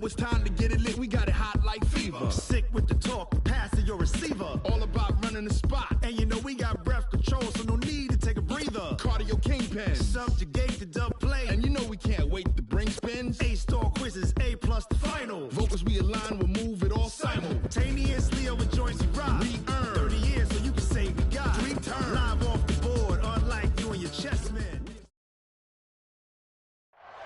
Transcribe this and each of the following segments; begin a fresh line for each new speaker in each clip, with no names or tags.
it's time to get it lit. We got it hot like fever. Sick with the talk, passing your receiver. All about running the spot. And you know we got breath control, so no need to take a breather. Cardio kingpin, subjugate the dub play. And you know we can't wait to bring spins. A-star quizzes, A+ the final. Vocals we align, we'll move it all simultaneously over joints we rock. We earn 30 years, so you can say we got 3 turns. Live off the board, unlike you and your chess man.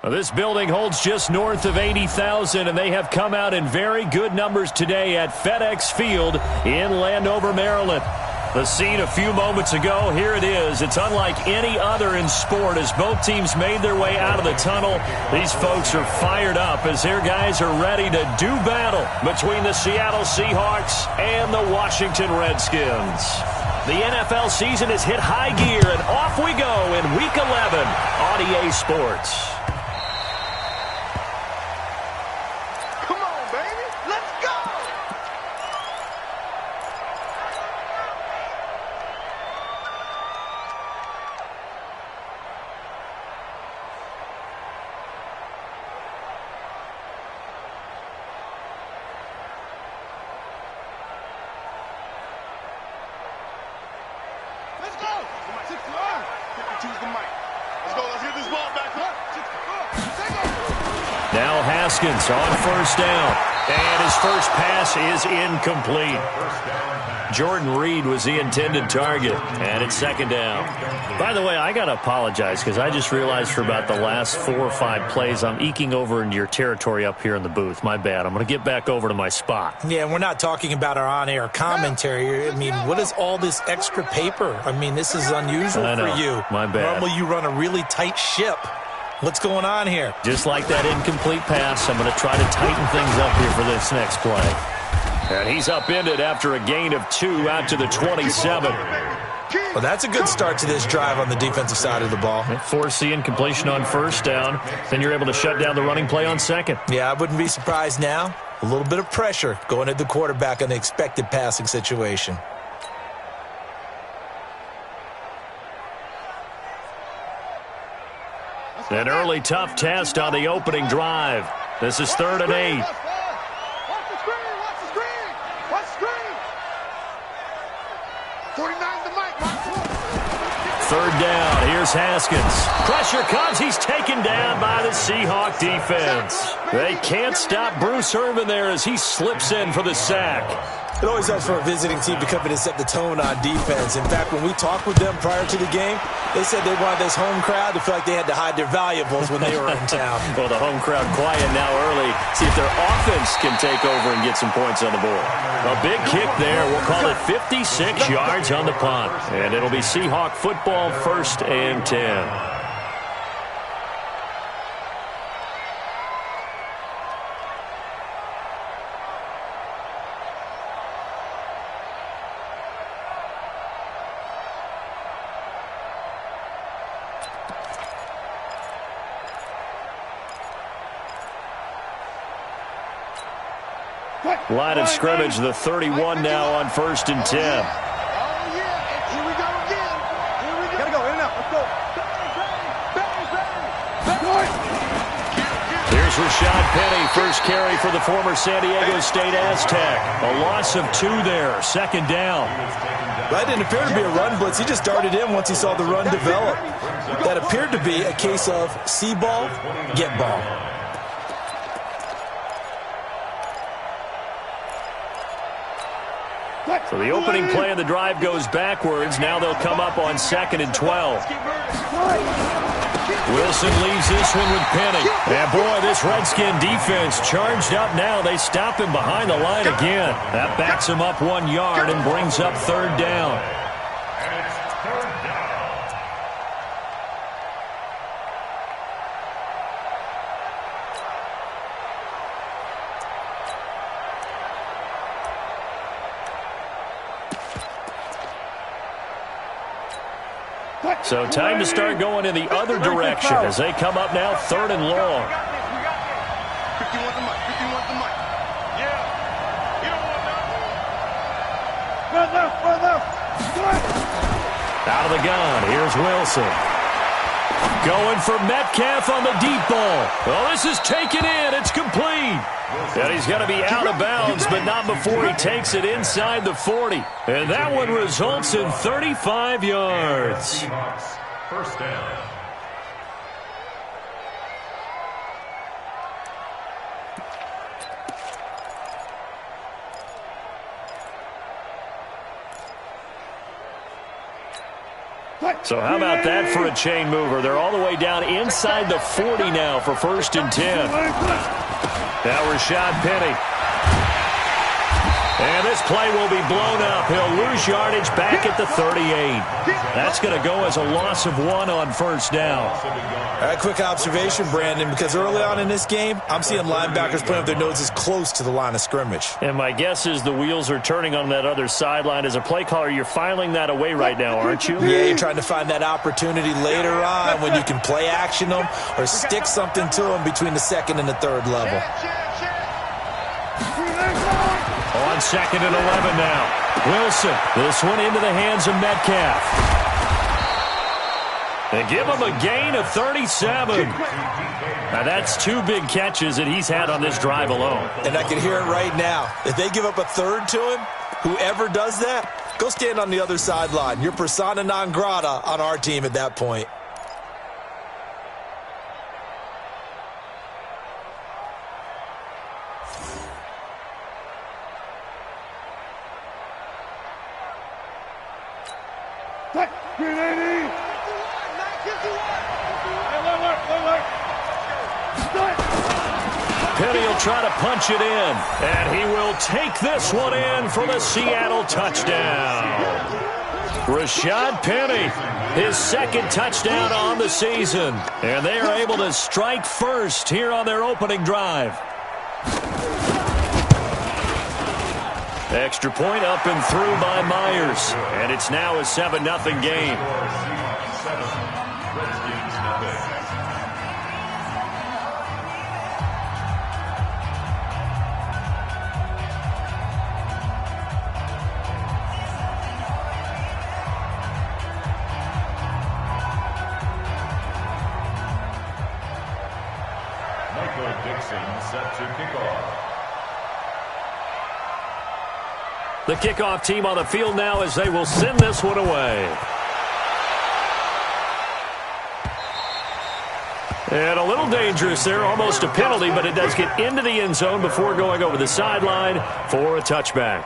Well, this building holds just north of 80,000, and they have come out in very good numbers today at FedEx Field in Landover, Maryland. The scene a few moments ago, here it is. It's unlike any other in sport as both teams made their way out of the tunnel. These folks are fired up as their guys are ready to do battle between the Seattle Seahawks and the Washington Redskins. The NFL season has hit high gear, and off we go in Week 11 on EA Sports. Now Haskins on first down, and his first pass is incomplete. Jordan Reed was the intended target, and it's second down. By the way, I got to apologize because I just realized for about the last 4 or 5 plays I'm eking over into your territory up here in the booth. My bad. I'm going to get back over to my spot.
Yeah, and we're not talking about our on-air commentary. I mean, what is all this extra paper? I mean, this is unusual for you.
My bad.
Normally you run a really tight ship. What's going on here?
Just like that incomplete pass, I'm going to try to tighten things up here for this next play. And he's upended after a gain of 2 out to the 27.
Well, that's a good start to this drive on the defensive side of the ball.
Force the incompletion on first down. Then you're able to shut down the running play on second.
Yeah, I wouldn't be surprised now. A little bit of pressure going at the quarterback in the expected passing situation.
An early tough test on the opening drive. This is 3rd and 8.
Watch the screen! Watch the screen! Watch the screen! 49's the mic.
3rd down. Here's Haskins. Pressure comes. He's taken down by the Seahawk defense. They can't stop Bruce Irvin there as he slips in for the sack.
It always helps for a visiting team to come in and set the tone on defense. In fact, when we talked with them prior to the game, they said they wanted this home crowd to feel like they had to hide their valuables when they were in town.
Well, the home crowd quiet now early. See if their offense can take over and get some points on the board. A big kick there. We'll call it 56 yards on the punt. And it'll be Seahawk football, 1st and 10. Line of scrimmage, the 31 now on 1st and 10.
Oh, yeah. Here we go again. Here we go. Gotta go. In and out. Let's go.
Here's Rashad Penny, first carry for the former San Diego State Aztec. A loss of 2 there, 2nd down.
That didn't appear to be a run blitz. He just darted in once he saw the run develop. That appeared to be a case of see ball, get ball.
So the opening play of the drive goes backwards. Now they'll come up on 2nd and 12. Wilson leaves this one with Penny. And boy, this Redskin defense charged up now. They stop him behind the line again. That backs him up 1 yard and brings up 3rd down. So time to start going in the other direction as they come up now 3rd and long.
51's the mic. 51's the mic. Yeah. You don't want nothing. Left.
Out of the gun, here's Wilson. Going for Metcalf on the deep ball. Well, this is taken in. It's complete. And he's going to be out of bounds, but not before he takes it inside the 40. And that one results in 35 yards.
First down.
So how about that for a chain mover? They're all the way down inside the 40 now for 1st and 10. Now Rashad Penny. And this play will be blown up. He'll lose yardage back at the 38. That's going to go as a loss of 1 on 1st down.
All right, quick observation, Brandon, because early on in this game, I'm seeing linebackers putting up their noses close to the line of scrimmage.
And my guess is the wheels are turning on that other sideline. As a play caller, you're filing that away right now, aren't you?
Yeah, you're trying to find that opportunity later on when you can play action them or stick something to them between the 2nd and the 3rd level.
On 2nd and 11 now. Wilson, this one into the hands of Metcalf. They give him a gain of 37. Now, that's 2 big catches that he's had on this drive alone.
And I can hear it right now. If they give up a 3rd to him, whoever does that, go stand on the other sideline. You're persona non grata on our team at that point.
Penny will try to punch it in, and he will take this one in for the Seattle touchdown. Rashad Penny, his 2nd touchdown on the season, and they are able to strike first here on their opening drive. Extra point up and through by Myers, and it's now a 7-0 game.
Set to kick off.
The kickoff team on the field now as they will send this one away. And a little dangerous there, almost a penalty, but it does get into the end zone before going over the sideline for a touchback.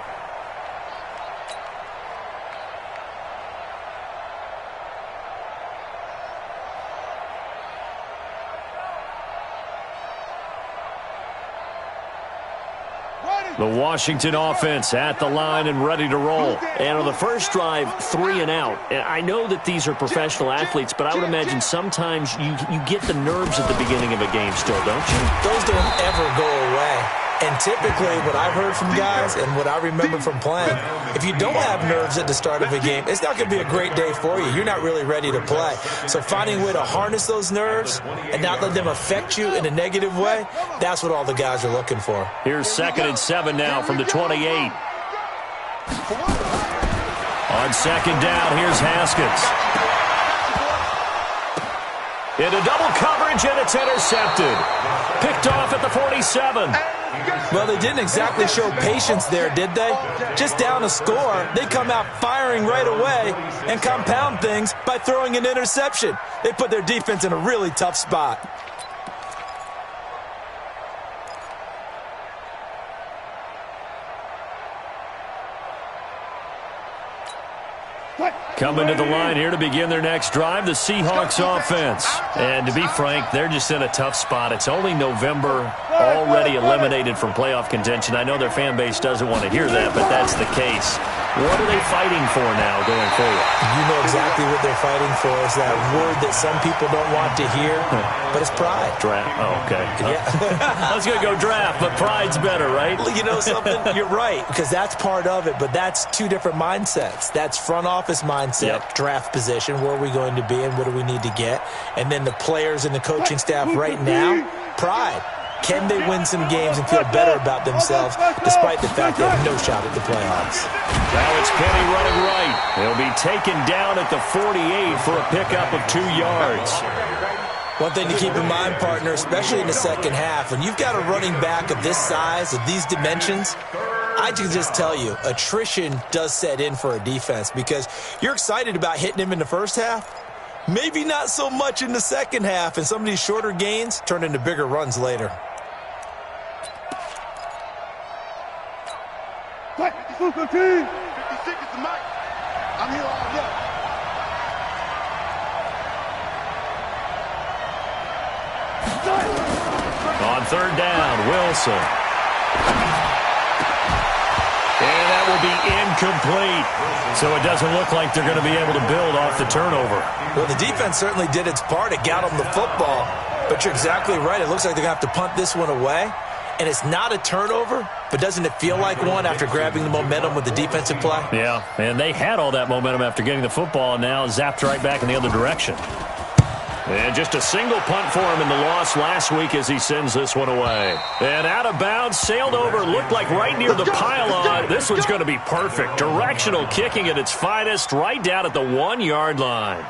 The Washington offense at the line and ready to roll. And on the first drive, 3 and out. And I know that these are professional athletes, but I would imagine sometimes you get the nerves at the beginning of a game still, don't you?
Those don't ever go away. And typically what I've heard from guys and what I remember from playing, if you don't have nerves at the start of a game, it's not going to be a great day for you. You're not really ready to play. So finding a way to harness those nerves and not let them affect you in a negative way, that's what all the guys are looking for.
Here's 2nd and 7 now from the 28. On 2nd down, here's Haskins. Into double coverage, and it's intercepted. Picked off at the 47.
Well, they didn't exactly show patience there, did they? Just down a score, they come out firing right away and compound things by throwing an interception. They put their defense in a really tough spot.
Coming to the line here to begin their next drive, the Seahawks offense. And to be frank, they're just in a tough spot. It's only November, already eliminated from playoff contention. I know their fan base doesn't want to hear that, but that's the case. What are they fighting for now going forward?
You know exactly what they're fighting for. Is that word that some people don't want to hear, but it's pride.
Draft. Oh, okay.
Yeah.
I was going to go draft, but pride's better, right?
You know something? You're right, because that's part of it, but that's 2 different mindsets. That's front office mindset, draft position, where are we going to be and what do we need to get? And then the players and the coaching staff right now, pride. Can they win some games and feel better about themselves despite the fact they have no shot at the playoffs?
Now it's Penny running right. He'll be taken down at the 48 for a pickup of 2 yards.
One thing to keep in mind, partner, especially in the second half, when you've got a running back of this size, of these dimensions, I can just tell you, attrition does set in for a defense because you're excited about hitting him in the first half. Maybe not so much in the second half, and some of these shorter gains turn into bigger runs later.
What? 56 is the mic. I'm here all day.
On third down, Wilson. And that will be incomplete. So it doesn't look like they're going to be able to build off the turnover.
Well, the defense certainly did its part. It got them the football. But you're exactly right. It looks like they're going to have to punt this one away. And it's not a turnover, but doesn't it feel like one after grabbing the momentum with the defensive play?
Yeah, and they had all that momentum after getting the football and now zapped right back in the other direction. And just a single punt for him in the loss last week as he sends this one away. And out of bounds, sailed over, looked like right near the pylon. This one's going to be perfect. Directional kicking at its finest, right down at the 1-yard line.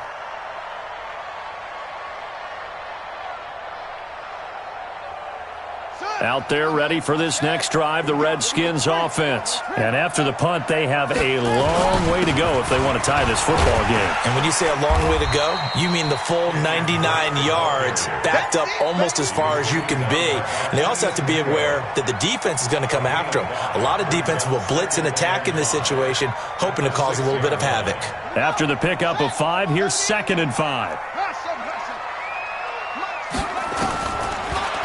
Out there ready for this next drive, the Redskins offense. And after the punt, they have a long way to go if they want to tie this football game.
And when you say a long way to go, you mean the full 99 yards backed up almost as far as you can be. And they also have to be aware that the defense is going to come after them. A lot of defense will blitz and attack in this situation, hoping to cause a little bit of havoc.
After the pickup of 5, here's 2nd and 5.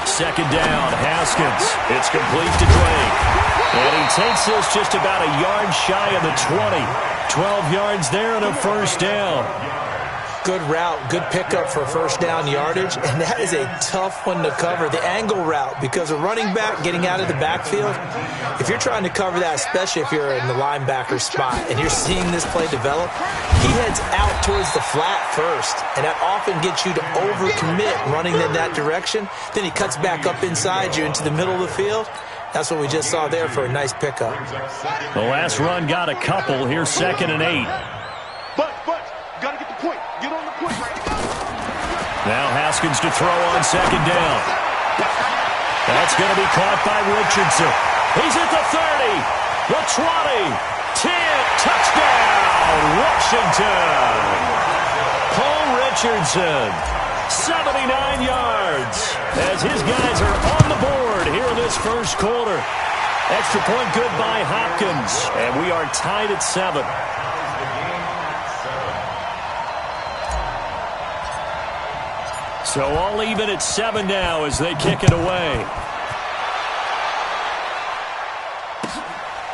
Second down, Haskins. It's complete to Drake. And he takes this just about a yard shy of the 20. 12 yards there and a first down.
Good route, good pickup for first down yardage, and that is a tough one to cover, the angle route, because a running back getting out of the backfield, if you're trying to cover that, especially if you're in the linebacker spot and you're seeing this play develop, he heads out towards the flat first, and that often gets you to overcommit running in that direction. Then he cuts back up inside you into the middle of the field. That's what we just saw there for a nice pickup.
The last run got a couple. Here's 2nd and 8.
But, you got to get the point. Get on the point right now.
Now Haskins to throw on 2nd down. That's going to be caught by Richardson. He's at the 30, the 20, 10, touchdown, Washington. Paul Richardson, 79 yards, as his guys are on the board here in this first quarter. Extra point good by Hopkins, and we are tied at 7. So all even at 7 now as they kick it away.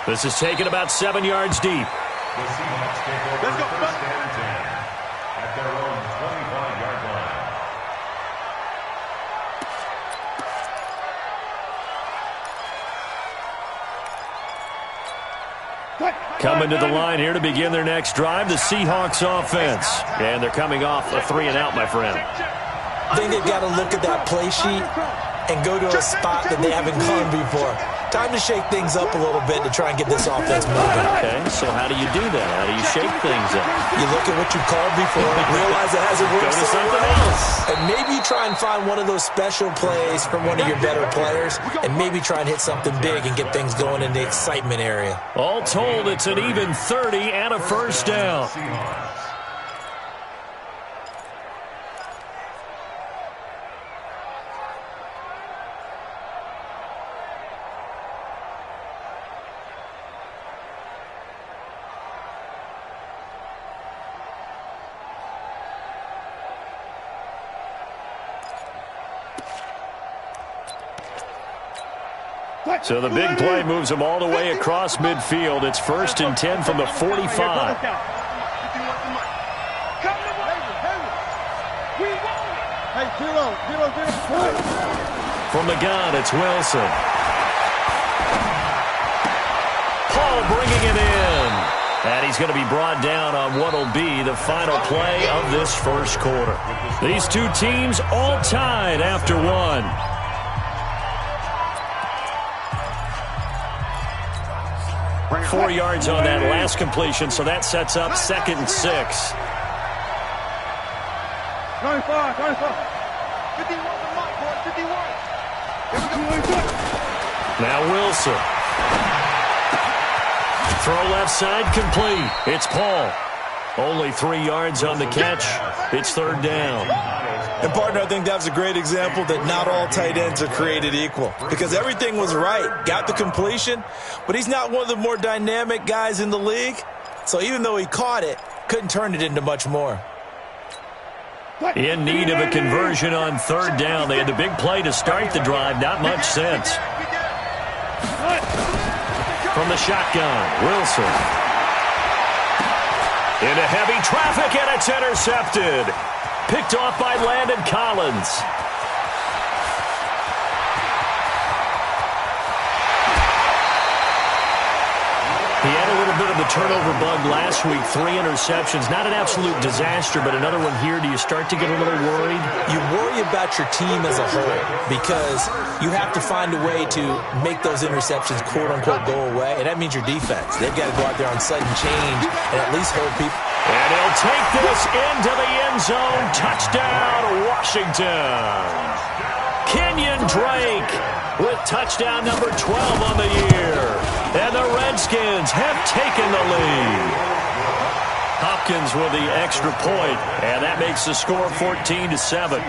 This is taken about 7 yards deep.
The Seahawks take over first and 10 at their own 25-yard line.
Coming to the line here to begin their next drive, the Seahawks offense. And they're coming off a 3-and-out, my friend.
I think they've got to look at that play sheet and go to a spot that they haven't gone before. Time to shake things up a little bit to try and get this offense moving.
Okay, so how do you do that? How do you shake things up?
You look at what you called before, realize it hasn't worked
Go to
so
something
well,
else.
and maybe you try and find one of those special plays from one of your better players, and maybe try and hit something big and get things going in the excitement area.
All told, it's an even 30 and a first down. So the big play moves them all the way across midfield. It's 1st and 10 from the 45. From the gun, it's Wilson. Paul bringing it in. And he's going to be brought down on what will be the final play of this first quarter. These two teams all tied after 1. 4 yards on that last completion, so that sets up 2nd and 6. Now Wilson. Throw left side complete. It's Paul. Only 3 yards on the catch. It's third down.
And, partner, I think that was a great example that not all tight ends are created equal. Because everything was right. Got the completion, but he's not one of the more dynamic guys in the league. So even though he caught it, couldn't turn it into much more.
In need of a conversion on third down. They had the big play to start the drive. Not much sense. From the shotgun, Wilson. Into heavy traffic, and it's intercepted. Picked off by Landon Collins. He had a little bit of the turnover bug last week, 3 interceptions. Not an absolute disaster, but another one here. Do you start to get a little worried?
You worry about your team as a whole because you have to find a way to make those interceptions, quote-unquote, go away, and that means your defense. They've got to go out there on sudden change and at least hold people.
And he'll take this into the end zone. Touchdown, Washington. Kenyon Drake with touchdown number 12 on the year. And the Redskins have taken the lead. Hopkins with the extra point, and that makes the score 14-7.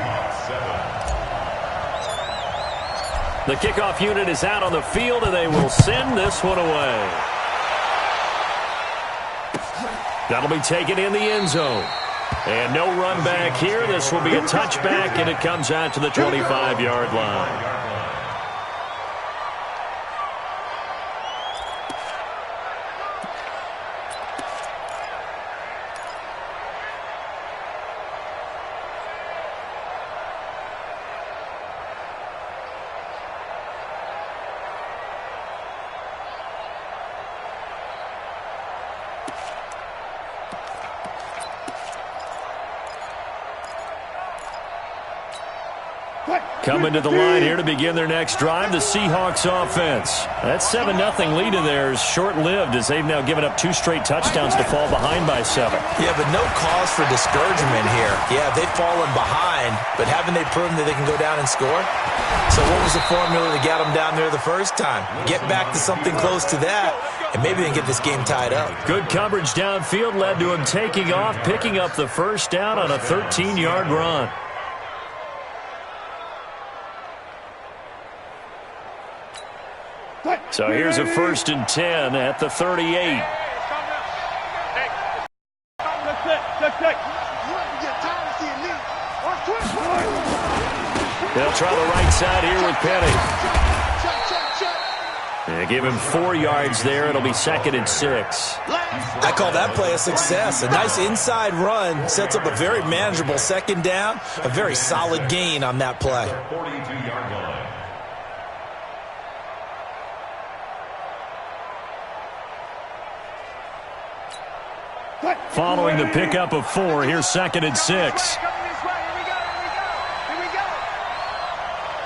The kickoff unit is out on the field, and they will send this one away. That'll be taken in the end zone. And no run back here. This will be a touchback, and it comes out to the 25-yard line. Coming to the line here to begin their next drive, the Seahawks offense. That 7-0 lead of theirs short-lived as they've now given up 2 straight touchdowns to fall behind by 7.
Yeah, but no cause for discouragement here. Yeah, they've fallen behind, but haven't they proven that they can go down and score? So what was the formula to get them down there the first time? Get back to something close to that, and maybe they can get this game tied up.
Good coverage downfield led to him taking off, picking up the first down on a 13-yard run. So here's a 1st and 10 at the 38. They'll try the right side here with Penny. They give him 4 yards there. It'll be 2nd and 6.
I call that play a success. A nice inside run sets up a very manageable 2nd down. A very solid gain on that play.
42-yard line.
Following the pickup of 4, here's 2nd and 6.
Here we go.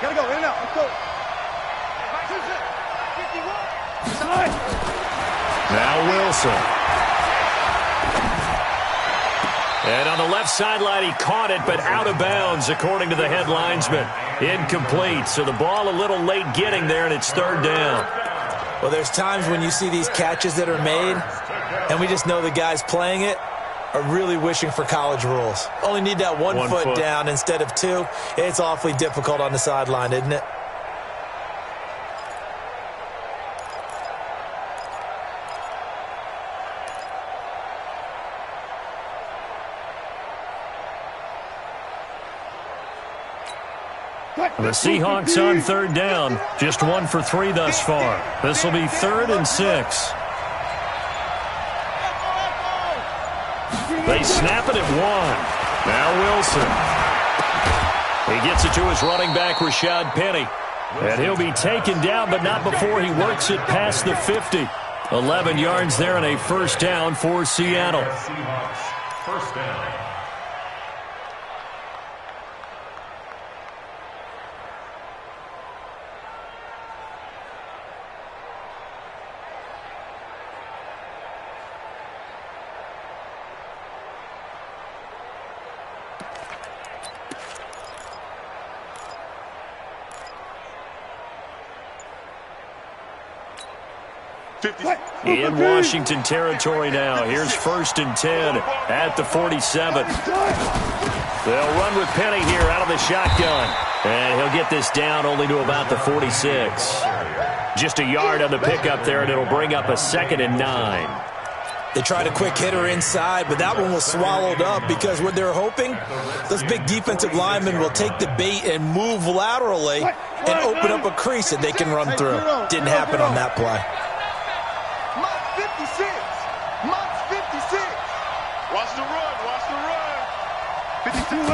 Gotta go, in and out. Let's go.
Now Wilson. And on the left sideline, he caught it, but out of bounds, according to the head linesman. Incomplete, so the ball a little late getting there, and it's 3rd down.
Well, there's times when you see these catches that are made, and we just know the guys playing it are really wishing for college rules. Only need that one foot down instead of 2. It's awfully difficult on the sideline, isn't it?
The Seahawks on 3rd down. Just 1 for 3 thus far. This will be 3rd and 6. They snap it at 1. Now Wilson. He gets it to his running back, Rashad Penny. And he'll be taken down, but not before he works it past the 50. 11 yards there and a 1st down for Seattle.
Seahawks, 1st down.
In Washington territory now. Here's 1st and 10 at the 47. They'll run with Penny here out of the shotgun. And he'll get this down only to about the 46. Just a yard on the pickup there, and it'll bring up a 2nd and 9.
They tried a quick hitter inside, but that one was swallowed up because what they're hoping, those big defensive linemen will take the bait and move laterally and open up a crease that they can run through. Didn't happen on that play.
Mark 56. Mark 56. Watch the run. Watch the run. 52.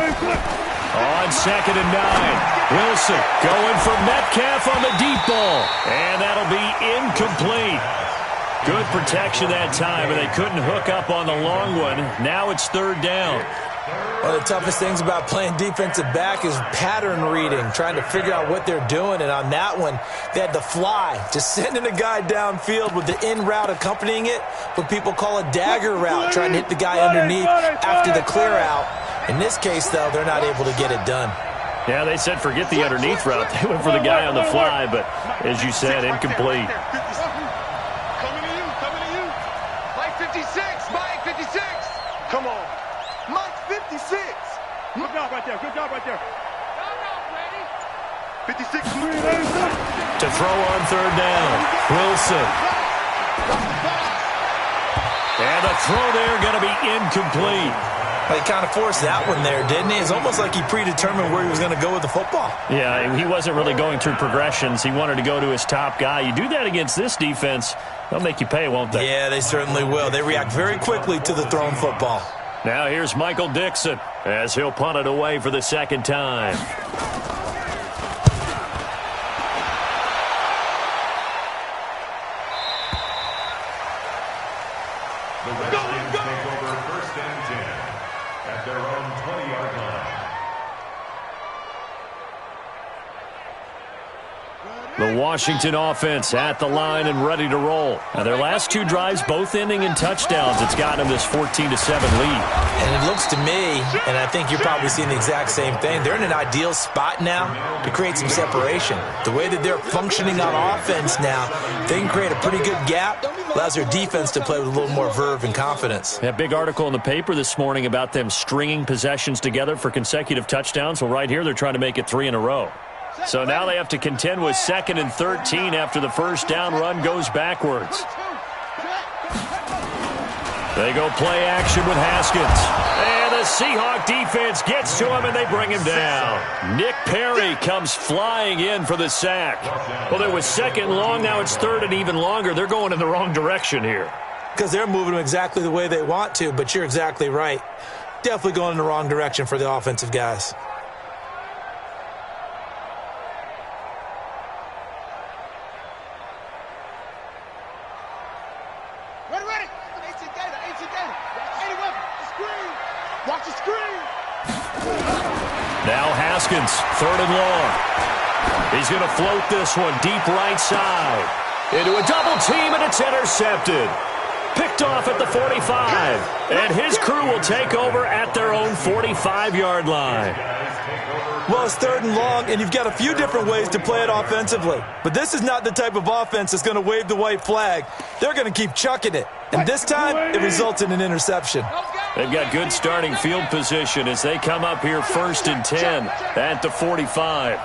On 2nd and 9. Wilson going for Metcalf on the deep ball. And that'll be incomplete. Good protection that time, but they couldn't hook up on the long one. Now it's 3rd down.
One of the toughest things about playing defensive back is pattern reading, trying to figure out what they're doing. And on that one, they had the fly, just sending a guy downfield with the in route accompanying it, what people call a dagger route, trying to hit the guy underneath after the clear out. In this case, though, they're not able to get it done.
Yeah, they said forget the underneath route. They went for the guy on the fly, but as you said, incomplete.
Coming to you. Mike 56. Mike 56. Come on. Mike 56.
Good job right there.
56.
To throw on 3rd down. Wilson. And the throw there going to be incomplete.
Well, he kind of forced that one there, didn't he? It's almost like he predetermined where he was going to go with the football.
Yeah, he wasn't really going through progressions. He wanted to go to his top guy. You do that against this defense, they'll make you pay, won't they?
Yeah, they certainly will. They react very quickly to the thrown football.
Now here's Michael Dixon as he'll punt it away for the 2nd time.
The Redskins take over 1st and 10 at their own 20-yard line.
The Washington offense at the line and ready to roll. Now their last 2 drives both ending in touchdowns. It's gotten them this 14-7 lead.
And it looks to me, and I think you're probably seeing the exact same thing, they're in an ideal spot now to create some separation. The way that they're functioning on offense now, they can create a pretty good gap, allows their defense to play with a little more verve and confidence.
A big article in the paper this morning about them stringing possessions together for consecutive touchdowns. Well, right here they're trying to make it 3 in a row. So now they have to contend with 2nd and 13 after the 1st down run goes backwards. They go play action with Haskins. And the Seahawk defense gets to him and they bring him down. Nick Perry comes flying in for the sack. Well, it was 2nd long, now it's 3rd and even longer. They're going in the wrong direction here.
Because they're moving them exactly the way they want to, but you're exactly right. Definitely going in the wrong direction for the offensive guys.
Now Haskins, 3rd and long. He's going to float this one deep right side. Into a double team, and it's intercepted. Picked off at the 45. And his crew will take over at their own 45-yard line.
Well, it's 3rd and long, and you've got a few different ways to play it offensively. But this is not the type of offense that's going to wave the white flag. They're going to keep chucking it. And this time, it results in an interception.
They've got good starting field position as they come up here 1st and 10 at the 45.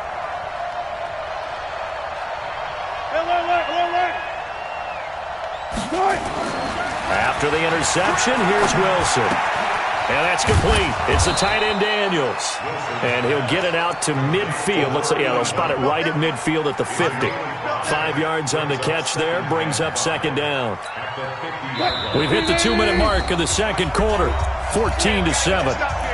After the interception, here's Wilson. And that's complete. It's the tight end Daniels. And he'll get it out to midfield. Looks like, yeah, they'll spot it right at midfield at the 50. 5 yards on the catch there. Brings up 2nd down. We've hit the 2-minute mark of the 2nd quarter. 14-7.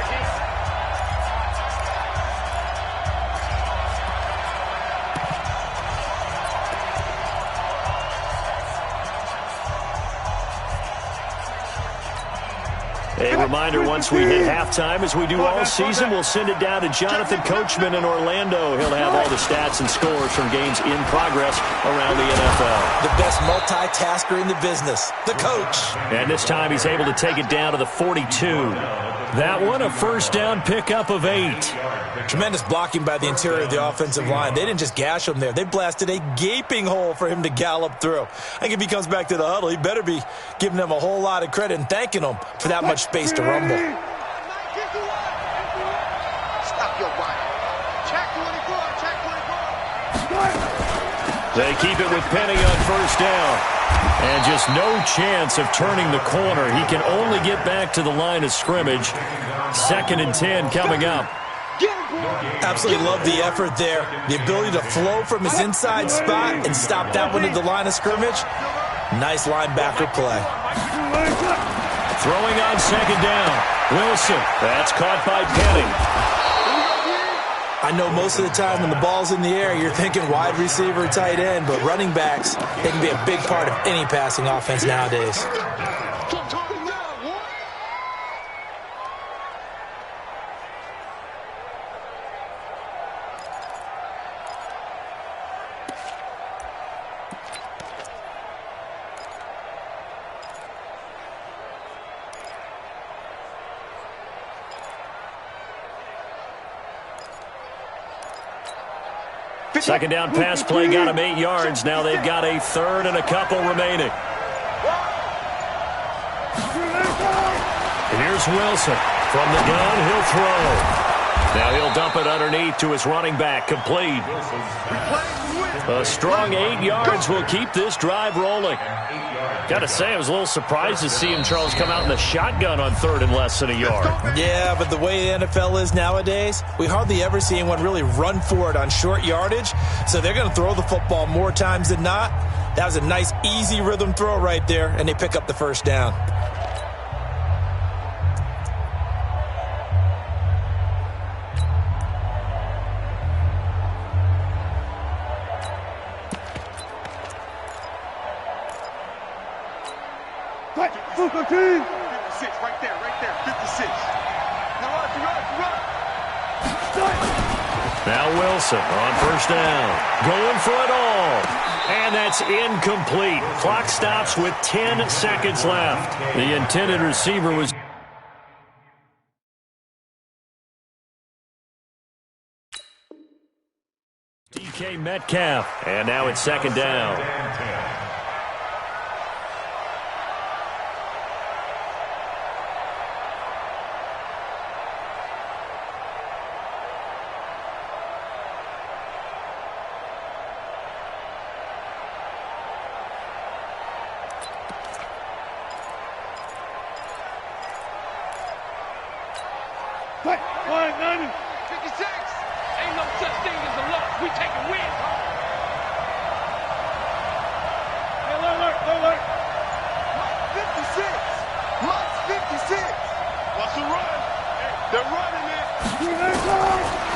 A reminder, once we hit halftime, as we do all season, we'll send it down to Jonathan Coachman in Orlando. He'll have all the stats and scores from games in progress around the NFL.
The best multitasker in the business, the coach.
And this time he's able to take it down to the 42. That one, a first down pickup of 8.
Tremendous blocking by the interior of the offensive line. They didn't just gash him there. They blasted a gaping hole for him to gallop through. I think if he comes back to the huddle, he better be giving them a whole lot of credit and thanking them for that much space to rumble.
Stop your whining. Check 24. Check 24.
They keep it with Penny on first down. And just no chance of turning the corner. He can only get back to the line of scrimmage. 2nd and 10 coming up.
Absolutely love the effort there. The ability to flow from his inside spot and stop that one at the line of scrimmage. Nice linebacker play.
Throwing on 2nd down. Wilson. That's caught by Penny.
I know most of the time when the ball's in the air, you're thinking wide receiver, tight end, but running backs, they can be a big part of any passing offense nowadays.
Second down pass play got him 8 yards. Now they've got a 3rd and a couple remaining. Here's Wilson. From the gun, he'll throw. Now he'll dump it underneath to his running back. Complete. A strong 8 yards will keep this drive rolling. Got to say, I was a little surprised to see him, Charles, come out in the shotgun on 3rd and less than a yard.
Yeah, but the way the NFL is nowadays, we hardly ever see anyone really run for it on short yardage. So they're going to throw the football more times than not. That was a nice, easy rhythm throw right there, and they pick up the first down.
Right there, 56.
Now Wilson on first down. Going for it all. And that's incomplete. Clock stops with 10 seconds left. The intended receiver was... DK Metcalf. And now it's 2nd down.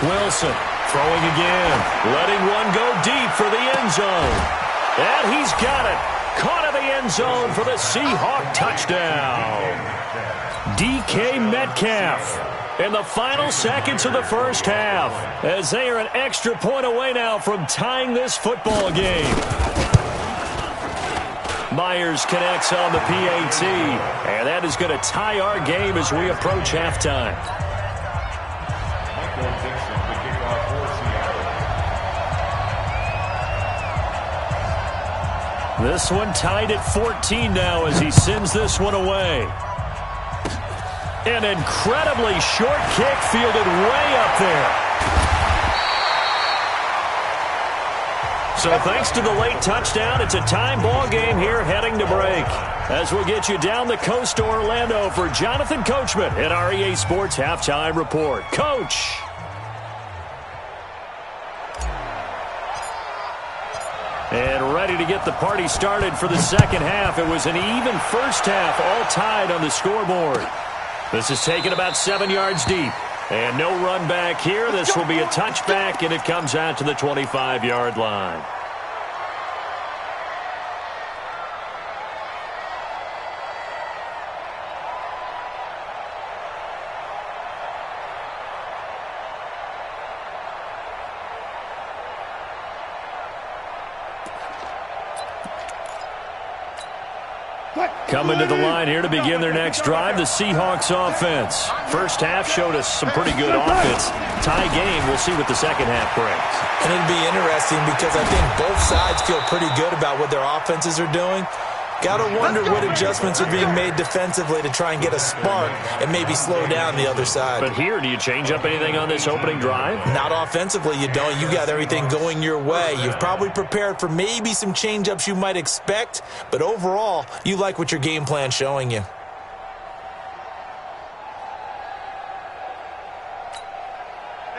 Wilson throwing again, letting one go deep for the end zone. And he's got it. Caught in the end zone for the Seahawk touchdown. DK Metcalf in the final seconds of the first half, as they are an extra point away now from tying this football game. Myers connects on the PAT, and that is going to tie our game as we approach halftime. This one tied at 14 now as he sends this one away. An incredibly short kick fielded way up there. So thanks to the late touchdown, it's a time ball game here heading to break. As we'll get you down the coast to Orlando for Jonathan Coachman at our EA Sports Halftime Report. Coach. And ready to get the party started for the second half. It was an even first half, all tied on the scoreboard. This is taken about 7 yards deep. And no run back here. This will be a touchback, and it comes out to the 25-yard line. Coming to the line here to begin their next drive, the Seahawks offense. First half showed us some pretty good offense. Tie game, we'll see what the second half brings.
And it'll be interesting because I think both sides feel pretty good about what their offenses are doing. Got to wonder what adjustments are being made defensively to try and get a spark and maybe slow down the other side.
But here, do you change up anything on this opening drive?
Not offensively, you don't. You got everything going your way. You've probably prepared for maybe some change-ups you might expect, but overall, you like what your game plan's showing you.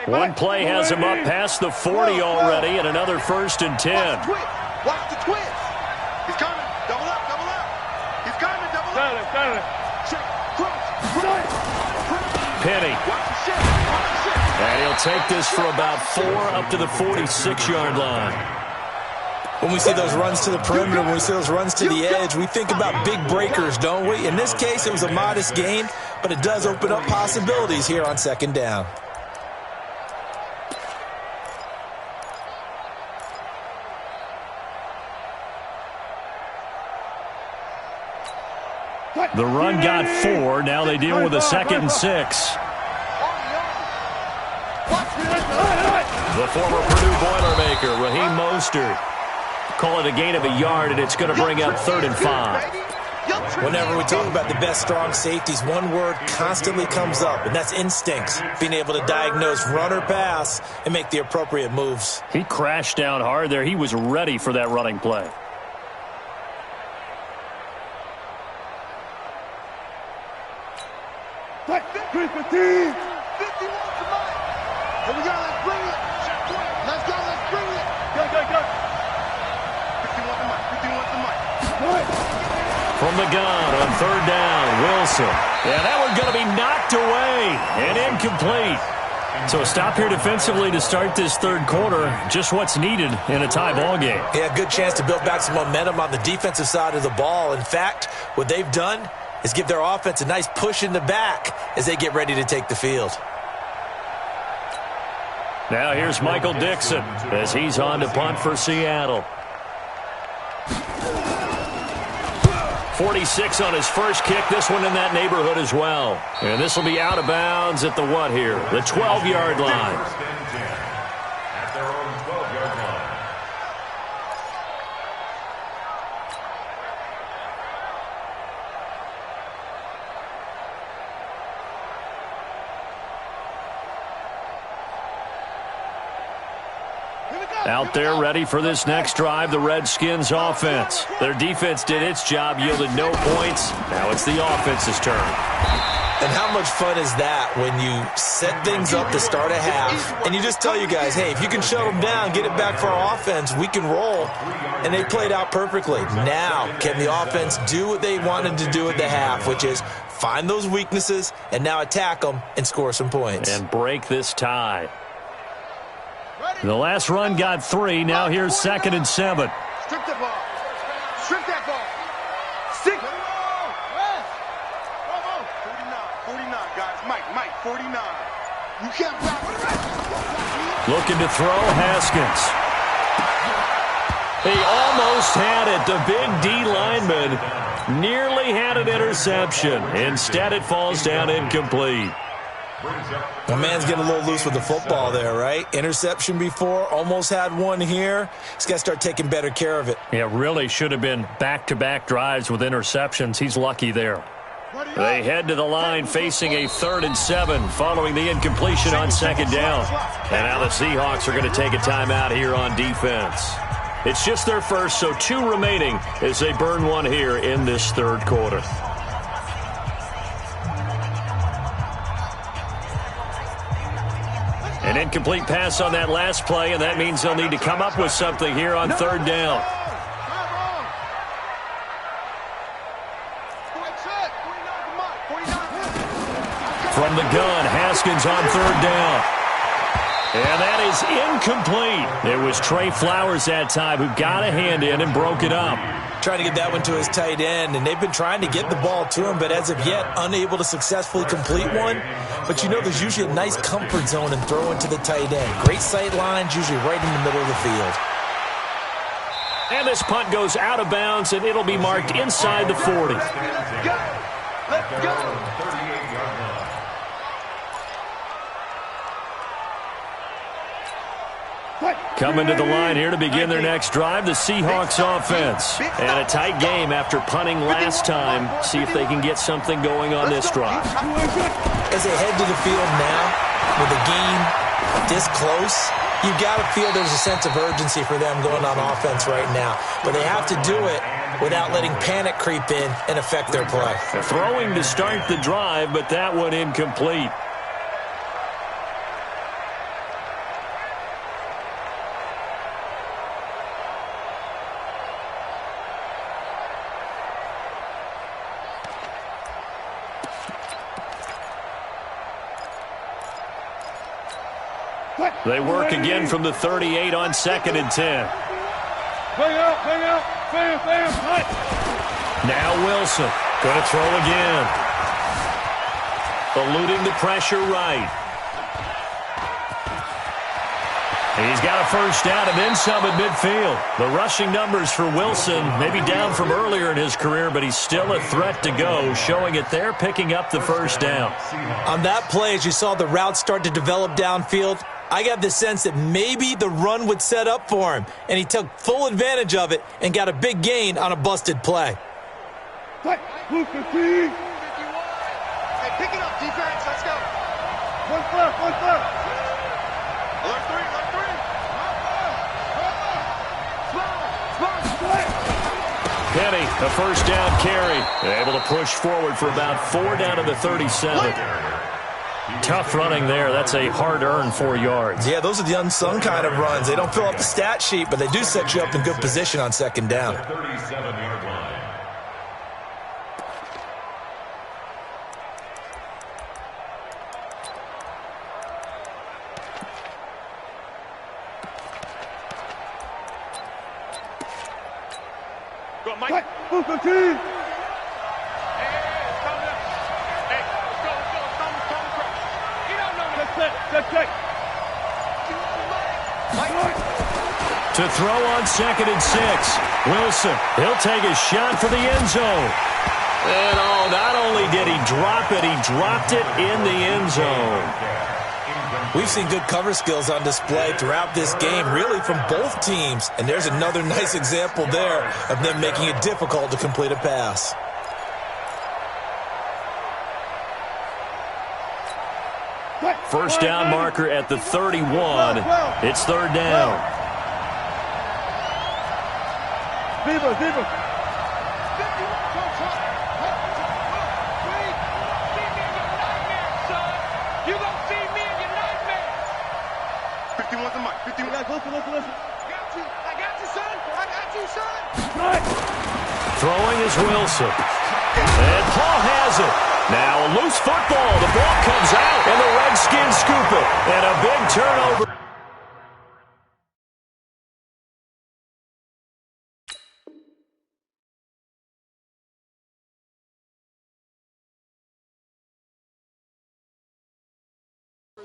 One play has him up past the 40 already, and another 1st and 10.
Watch the twist. He's coming. Double up, double up. He's coming, double up. Got it. Check, cross.
Penny.
Watch the shift. Watch the shift.
And he'll take this for about 4 up to the 46-yard line.
When we see those runs to the perimeter, when we see those runs to the edge, we think about big breakers, don't we? In this case, it was a modest gain, but it does open up possibilities here on 2nd down.
The run got 4. Now they deal with a 2nd and 6. The former Purdue Boilermaker, Raheem Mostert. Call it a gain of a yard, and it's going to bring up 3rd and 5.
Whenever we talk about the best strong safeties, one word constantly comes up, and that's instincts. Being able to diagnose run or pass and make the appropriate moves.
He crashed down hard there. He was ready for that running play.
Here we go, let's bring it. Let's go, let's bring it. Go. 51 to Mike, 51 to Mike.
From the gun on 3rd down, Wilson. Yeah, that one's going to be knocked away and incomplete. So a stop here defensively to start this 3rd quarter. Just what's needed in a tie ball game.
Yeah, good chance to build back some momentum on the defensive side of the ball. In fact, what they've done is give their offense a nice push in the back as they get ready to take the field.
Now here's Michael Dixon as he's on to punt for Seattle. 46 on his first kick. This one in that neighborhood as well. And this will be out of bounds at the what here? The 12-yard line.
At their own 12-yard line.
Out there ready for this next drive, the Redskins offense. Their defense did its job, yielded no points. Now it's the offense's turn.
And how much fun is that when you set things up to start a half and you just tell you guys, hey, if you can shut them down, get it back for our offense, we can roll. And they played out perfectly. Now, can the offense do what they wanted to do at the half, which is find those weaknesses and now attack them and score some points.
And break this tie. The last run got 3. Now here's 2nd and 7.
Strip the ball. Strip that ball. 6. 49, guys. Mike, 49. You can't block.
Looking to throw, Haskins. He almost had it. The big D lineman nearly had an interception. Instead, it falls down incomplete.
My man's getting a little loose with the football there, right? Interception before, almost had one here. He's got to start taking better care of it.
Yeah, really should have been back-to-back drives with interceptions. He's lucky there. They head to the line facing a 3rd and 7 following the incompletion on 2nd down. And now the Seahawks are going to take a timeout here on defense. It's just their first, so 2 remaining as they burn one here in this 3rd quarter. An incomplete pass on that last play, and that means they'll need to come up with something here on 3rd down. From the gun, Haskins on 3rd down. And that is incomplete. It was Trey Flowers that time who got a hand in and broke it up.
Trying to get that one to his tight end, and they've been trying to get the ball to him, but as of yet, unable to successfully complete one. But you know there's usually a nice comfort zone in throwing to the tight end. Great sight lines, usually right in the middle of the field.
And this punt goes out of bounds, and it'll be marked inside the 40.
Let's go.
38-yard line.
Coming to the line here to begin their next drive, the Seahawks offense. And a tight game after punting last time. See if they can get something going on this drive.
As they head to the field now, with a game this close, you've got to feel there's a sense of urgency for them going on offense right now. But they have to do it without letting panic creep in and affect their play.
Throwing to start the drive, but that one incomplete. They work again from the 38 on 2nd and 10. Now Wilson going to throw again. Eluding the pressure right. He's got a first down and then some at midfield. The rushing numbers for Wilson maybe down from earlier in his career, but he's still a threat to go, showing it there, picking up the first down.
On that play, as you saw the route start to develop downfield, I got the sense that maybe the run would set up for him, and he took full advantage of it and got a big gain on a busted play.
Hey, pick it up, defense. Let's go. One foot. Alert three.
Penny, a first down carry. Able to push forward for about 4 down to the 37. Tough running there. That's a hard-earned 4 yards.
Yeah, those are the unsung kind of runs. They don't fill up the stat sheet, but they do set you up in good position on 2nd down.
37-yard line.
Go, Mike. Booker team.
To throw on 2nd and 6. Wilson, he'll take a shot for the end zone. And not only did he drop it, he dropped it in the end zone.
We've seen good cover skills on display throughout this game, really from both teams. And there's another nice example there of them making it difficult to complete a pass.
First down marker at the 31. It's 3rd down.
Viva. You gonna see me in your nightmare. 51's the mic. 51. Listen. I got you, son.
Throwing is Wilson. And Paul has it. Now a loose football. The ball comes out, and the Redskins scoop it. And a big turnover.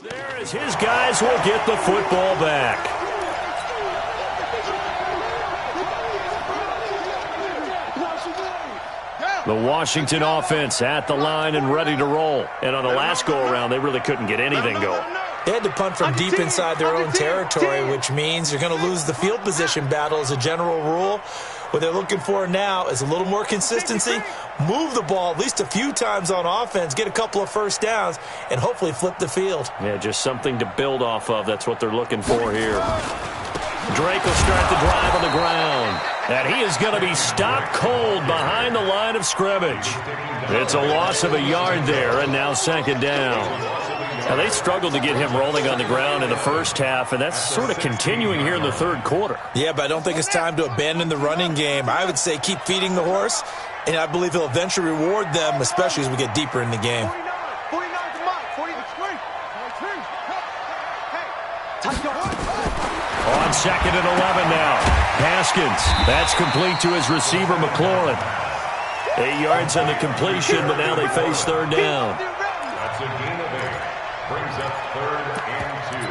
There as his guys will get the football back. The Washington offense at the line and ready to roll. And on the last go-around, they really couldn't get anything going.
They had to punt from deep inside their own territory, which means you're going to lose the field position battle as a general rule. What they're looking for now is a little more consistency, move the ball at least a few times on offense, get a couple of first downs, and hopefully flip the field.
Yeah, just something to build off of. That's what they're looking for here. Drake will start the drive on the ground. And he is going to be stopped cold behind the line of scrimmage. It's a loss of a yard there, and now 2nd down. Now, they struggled to get him rolling on the ground in the first half, and that's sort of continuing here in the 3rd quarter.
Yeah, but I don't think it's time to abandon the running game. I would say keep feeding the horse, and I believe he'll eventually reward them, especially as we get deeper in the game.
49 to Mike. 43.
On 2nd and 11 now. Haskins. That's complete to his receiver, McLaurin. 8 yards on the completion, but now they face 3rd down.
That's a gain of 8. Brings up 3rd and 2.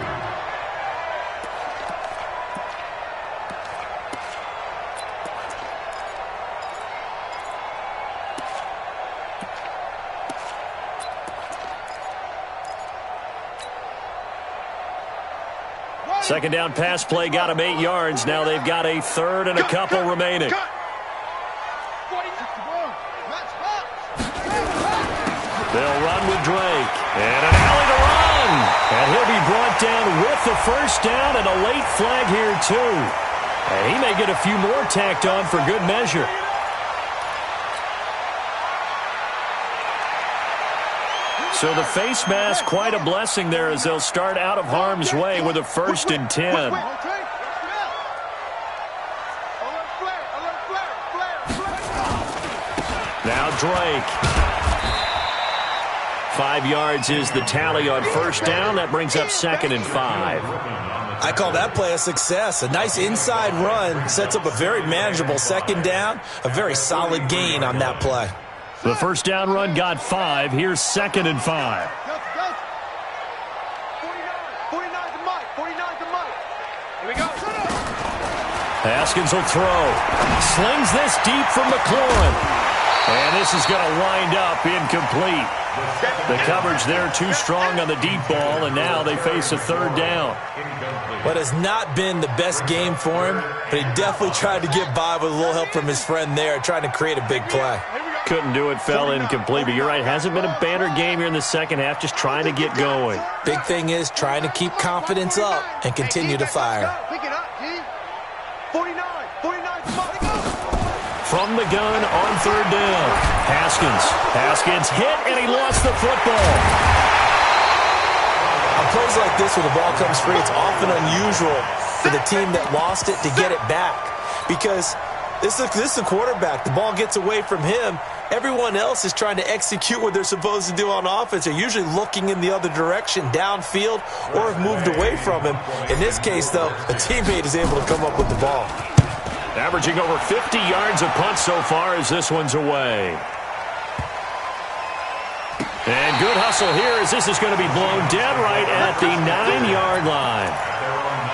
Second down pass play got them 8 yards. Now they've got a third and a couple remaining. They'll run with Drake. And an alley to run. And he'll be brought down with the first down and a late flag here, too. And he may get a few more tacked on for good measure. So the face mask, quite a blessing there as they'll start out of harm's way with a 1st and 10. Now Drake. 5 yards is the tally on first down. That brings up 2nd and 5.
I call that play a success. A nice inside run sets up a very manageable 2nd down. A very solid gain on that play.
The first down run got 5. Here's 2nd and 5.
49 to Mike. 49 to Mike. Here we go.
Haskins will throw. Slings this deep from McLaurin. And this is going to wind up incomplete. The coverage there too strong on the deep ball, and now they face a 3rd down.
What has not been the best game for him, but he definitely tried to get by with a little help from his friend there, trying to create a big play.
Couldn't do it, fell incomplete, but you're right, hasn't been a banner game here in the second half, just trying to get going.
Big thing is trying to keep confidence up and continue to fire.
Pick it up, G. 49 to Mike.
From the gun on 3rd down. Haskins hit, and he lost the football.
On plays like this where the ball comes free, it's often unusual for the team that lost it to get it back. Because this is the quarterback. The ball gets away from him. Everyone else is trying to execute what they're supposed to do on offense. They're usually looking in the other direction, downfield, or have moved away from him. In this case, though, a teammate is able to come up with the ball.
Averaging over 50 yards a punt so far as this one's away. And good hustle here as this is going to be blown dead right at the 9-yard line.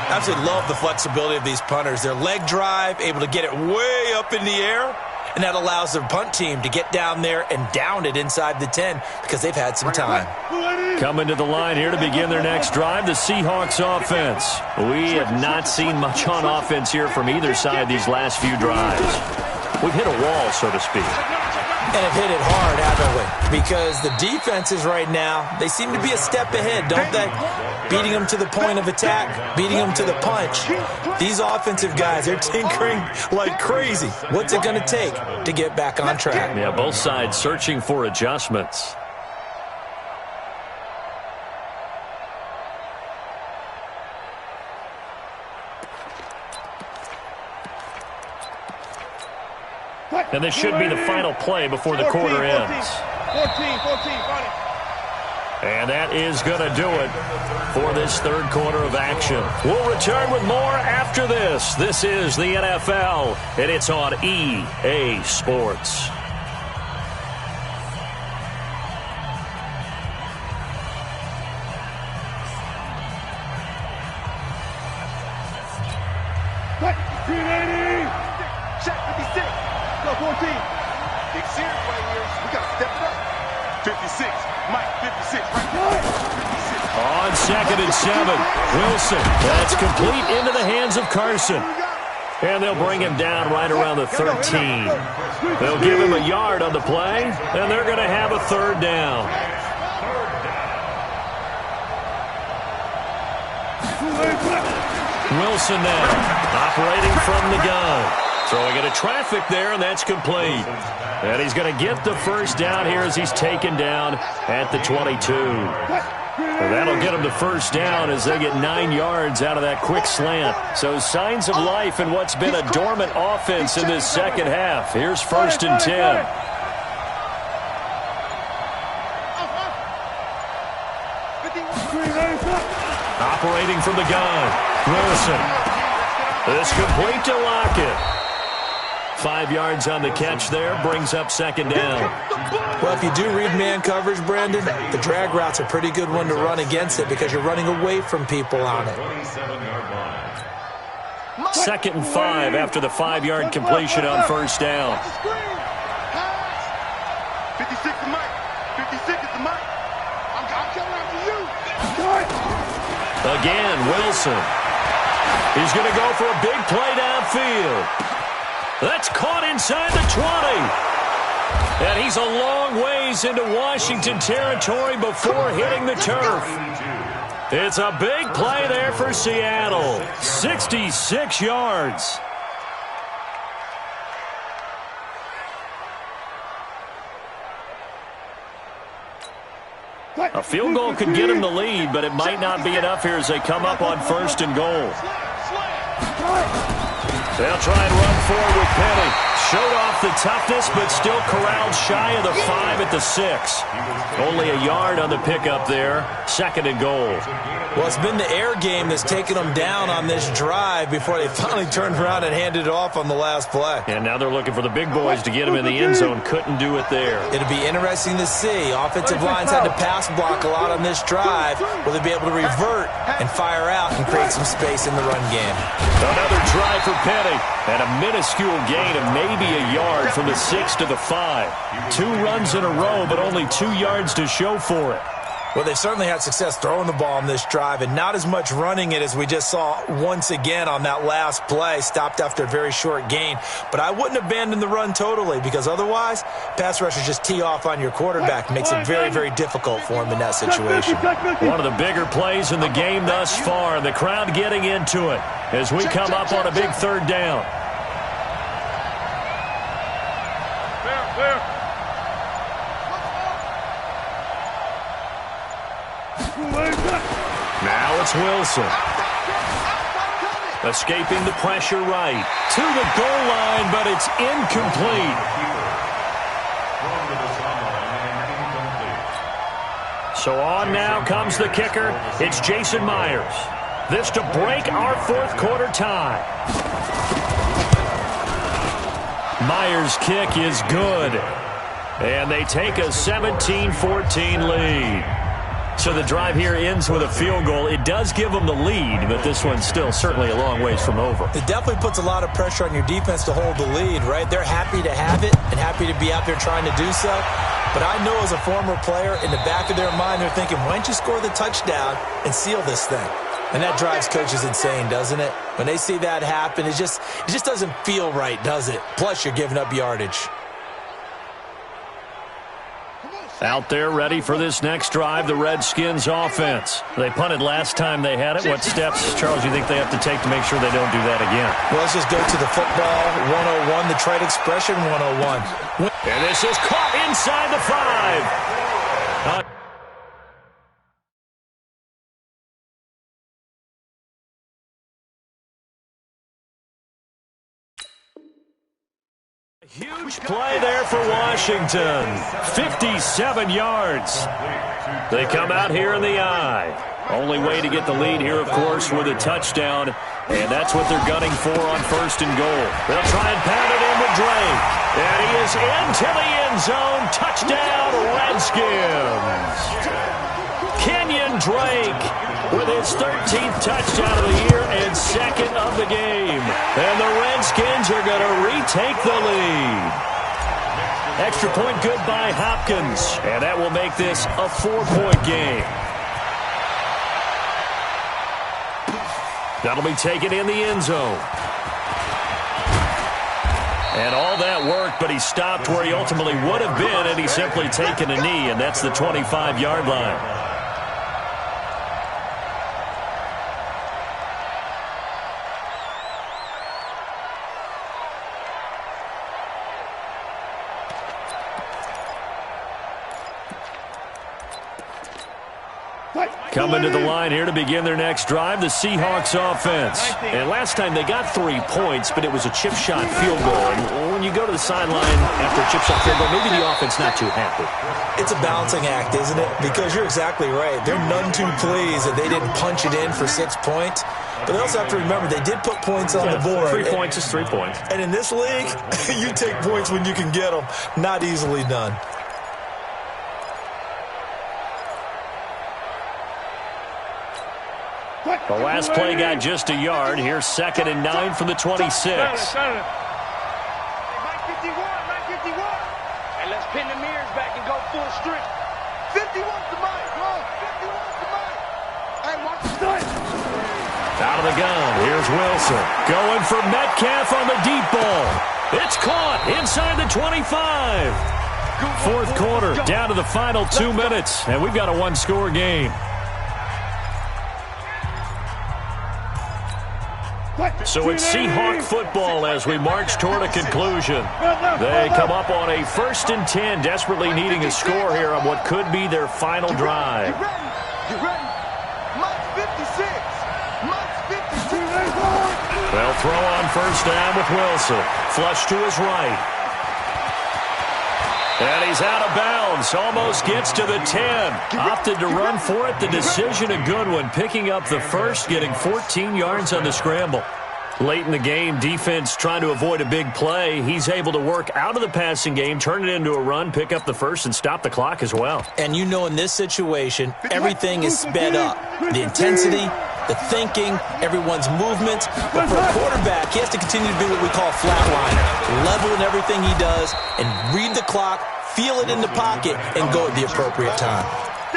Absolutely love the flexibility of these punters. Their leg drive, able to get it way up in the air, and that allows their punt team to get down there and down it inside the 10 because they've had some time.
Coming to the line here to begin their next drive, the Seahawks offense. We have not seen much on offense here from either side these last few drives. We've hit a wall, so to speak.
And have hit it hard, haven't we? Because the defenses right now, they seem to be a step ahead, don't they? Beating them to the point of attack, beating them to the punch. These offensive guys, they're tinkering like crazy. What's it going to take to get back on track?
Yeah, both sides searching for adjustments. And this should be the final play before the quarter ends.
14,
And that is going to do it for this 3rd quarter of action. We'll return with more after this. This is the NFL, and it's on EA Sports.
Check 56. Go 14. Big series right here. We got to step it up. 56. Mike, 56. Right. 56.
On 2nd and 7, Wilson. That's complete into the hands of Carson. And they'll bring him down right around the 13. They'll give him a yard on the play, and they're going to have a 3rd down. Wilson now, operating from the gun. Throwing into traffic there, and that's complete. And he's going to get the first down here as he's taken down at the 22. And that'll get him the first down as they get 9 yards out of that quick slant. So signs of life in what's been a dormant offense in this second half. Here's 1st and 10. Operating from the gun, Wilson. It's complete to Lockett. 5 yards on the catch there, brings up 2nd down.
Well, if you do read man coverage, Brandon, the drag route's a pretty good one to run against it because you're running away from people on it.
2nd and 5 after the 5-yard completion on 1st down.
56 to Mike. 56 is to Mike. I'm coming after you.
Again, Wilson. He's going to go for a big play downfield. That's caught inside the 20. And he's a long ways into Washington territory before hitting the turf. It's a big play there for Seattle. 66 yards. A field goal could get him the lead, but it might not be enough here as they come up on 1st and goal. They'll try and run forward with Penny. Showed off the toughness, but still corralled shy of the 5 at the 6. Only a yard on the pickup there. 2nd and goal.
Well, it's been the air game that's taken them down on this drive before they finally turned around and handed it off on the last play.
And now they're looking for the big boys to get him in the end zone. Couldn't do it there.
It'll be interesting to see. Offensive lines had to pass block a lot on this drive. Will they be able to revert and fire out and create some space in the run game?
Another try for Penny. And a minuscule gain of maybe a yard from the 6 to the 5. 2 runs in a row, but only 2 yards to show for it.
Well, they certainly had success throwing the ball on this drive, and not as much running it as we just saw once again on that last play. Stopped after a very short gain. But I wouldn't abandon the run totally, because otherwise, pass rushers just tee off on your quarterback. Makes it very, very difficult for him in that situation.
One of the bigger plays in the game thus far, and the crowd getting into it as we come up on a big 3rd down. Now it's Wilson. Escaping the pressure right. To the goal line, but it's incomplete. So on now comes the kicker. It's Jason Myers. This to break our 4th quarter tie. Myers' kick is good. And they take a 17-14 lead. So the drive here ends with a field goal. It does give them the lead, but this one's still certainly a long ways from over.
It definitely puts a lot of pressure on your defense to hold the lead, right? They're happy to have it and happy to be out there trying to do so. But I know as a former player, in the back of their mind, they're thinking, why don't you score the touchdown and seal this thing? And that drives coaches insane, doesn't it? When they see that happen, it just doesn't feel right, does it? Plus, you're giving up yardage.
Out there ready for this next drive, the Redskins offense. They punted last time they had it. What steps, Charles, you think they have to take to make sure they don't do that again?
Well, let's just go to the football 101, the trade expression 101.
And this is caught inside the 5. Huge play there for Washington. 57 yards. They come out here in the eye. Only way to get the lead here, of course, with a touchdown. And that's what they're gunning for on 1st and goal. They'll try and pound it in with Drake. And he is into the end zone. Touchdown, Redskins. Kenyon Drake with his 13th touchdown of the year and 2nd of the game. And the Redskins are going to retake the lead. Extra point good by Hopkins. And that will make this a 4-point game. That'll be taken in the end zone. And all that worked, but he stopped where he ultimately would have been, and he's simply taken a knee, and that's the 25-yard line. Coming to the line here to begin their next drive, the Seahawks offense. And last time they got 3 points, but it was a chip shot field goal. And when you go to the sideline after a chip shot field goal, maybe the offense not too happy.
It's a balancing act, isn't it? Because you're exactly right. They're none too pleased that they didn't punch it in for 6 points. But they also have to remember they did put points on the board.
3 points is 3 points.
And in this league, you take points when you can get them. Not easily done.
The last play got just a yard. Here's 2nd and 9 from the 26.
Mike 51. And let's pin the mirrors back and go full strength. 51's the Mike. Come on. 51's the Mike. Hey, watch the stunt.
Out of Out of the gun, here's Wilson. Going for Metcalf on the deep ball. It's caught inside the 25. Fourth quarter, down to the final 2 minutes, and we've got a one-score game. So it's Seahawk football as we march toward a conclusion. They come up on a 1st and 10, desperately needing a score here on what could be their final drive.
Get ready. Mike 56. Mike 52.
They'll throw on 1st down with Wilson. Flush to his right. And he's out of bounds. Almost gets to the 10. Opted to run for it. The decision a good one. Picking up the first, getting 14 yards on the scramble. Late in the game, defense trying to avoid a big play. He's able to work out of the passing game, turn it into a run, pick up the first, and stop the clock as well.
And you know in this situation, everything is sped up. The intensity, the thinking, everyone's movements. But for a quarterback, he has to continue to do what we call flatliner. Level in everything he does and read the clock, feel it in the pocket, and go at the appropriate time.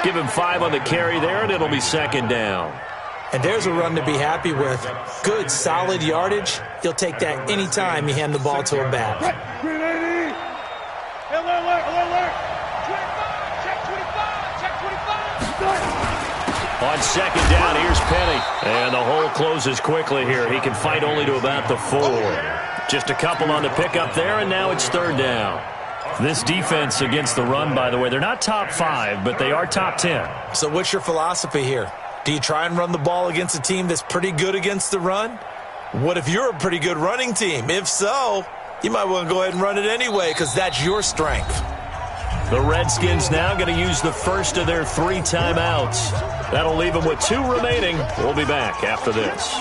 Give him 5 on the carry there, and it'll be 2nd down.
And there's a run to be happy with. Good, solid yardage. He'll take that any time you hand the ball to a back.
Green 80. Alert. 25. Check 25. Check 25.
On 2nd down, here's Penny. And the hole closes quickly here. He can fight only to about the 4. Just a couple on the pickup there, and now it's 3rd down. This defense against the run, by the way, they're not top 5, but they are top 10.
So what's your philosophy here? Do you try and run the ball against a team that's pretty good against the run? What if you're a pretty good running team? If so, you might want to go ahead and run it anyway because that's your strength.
The Redskins now going to use the first of their 3 timeouts. That'll leave them with 2 remaining. We'll be back after this.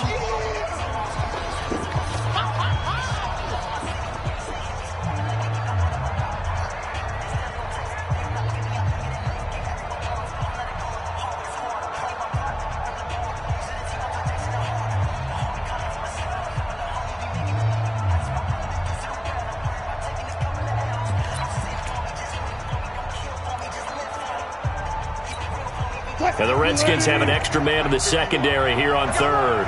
And the Redskins have an extra man in the secondary here on 3rd.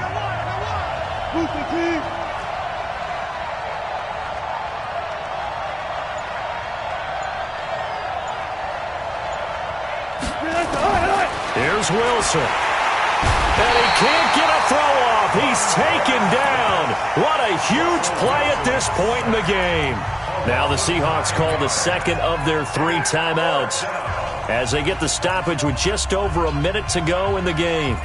Here's Wilson. And he can't get a throw off. He's taken down. What a huge play at this point in the game. Now the Seahawks call the 2nd of their 3 timeouts as they get the stoppage with just over a minute to go in the game.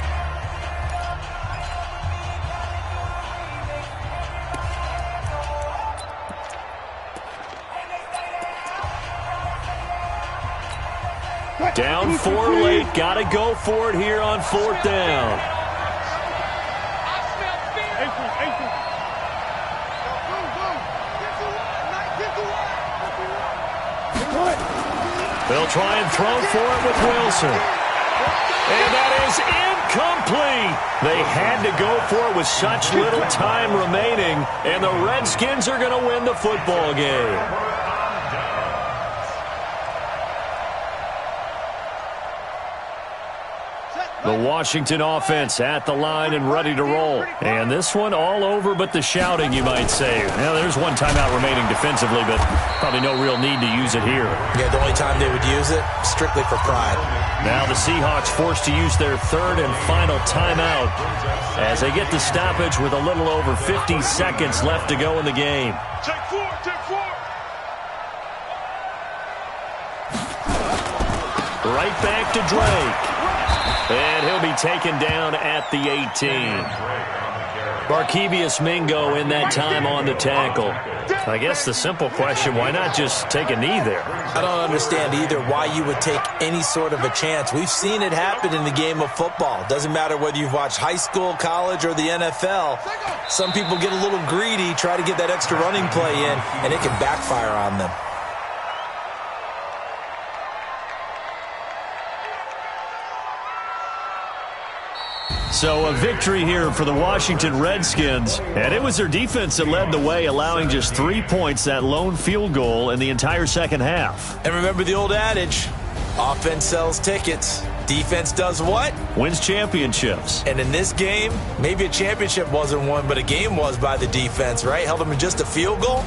Down 4 late. Got to go for it here on 4th down. They'll try and throw for it with Wilson. And that is incomplete. They had to go for it with such little time remaining, and the Redskins are going to win the football game. The Washington offense at the line and ready to roll. And this one all over but the shouting, you might say. Now, there's 1 timeout remaining defensively, but probably no real need to use it here.
Yeah, the only time they would use it, strictly for pride.
Now the Seahawks forced to use their 3rd and final timeout as they get the stoppage with a little over 50 seconds left to go in the game.
Take 4.
Right back to Drake. And he'll be taken down at the 18. Barkevius Mingo in that time on the tackle. I guess the simple question, why not just take a knee there?
I don't understand either why you would take any sort of a chance. We've seen it happen in the game of football. Doesn't matter whether you've watched high school, college, or the NFL. Some people get a little greedy, try to get that extra running play in, and it can backfire on them.
So a victory here for the Washington Redskins, and it was their defense that led the way, allowing just 3 points, that lone field goal in the entire second half.
And remember the old adage, offense sells tickets. Defense does what?
Wins championships.
And in this game, maybe a championship wasn't won, but a game was by the defense, right? Held them to just a field goal.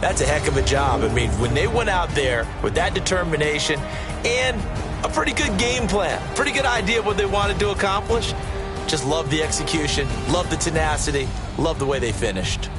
That's a heck of a job. I mean, when they went out there with that determination and a pretty good game plan, pretty good idea of what they wanted to accomplish, just love the execution, love the tenacity, love the way they finished.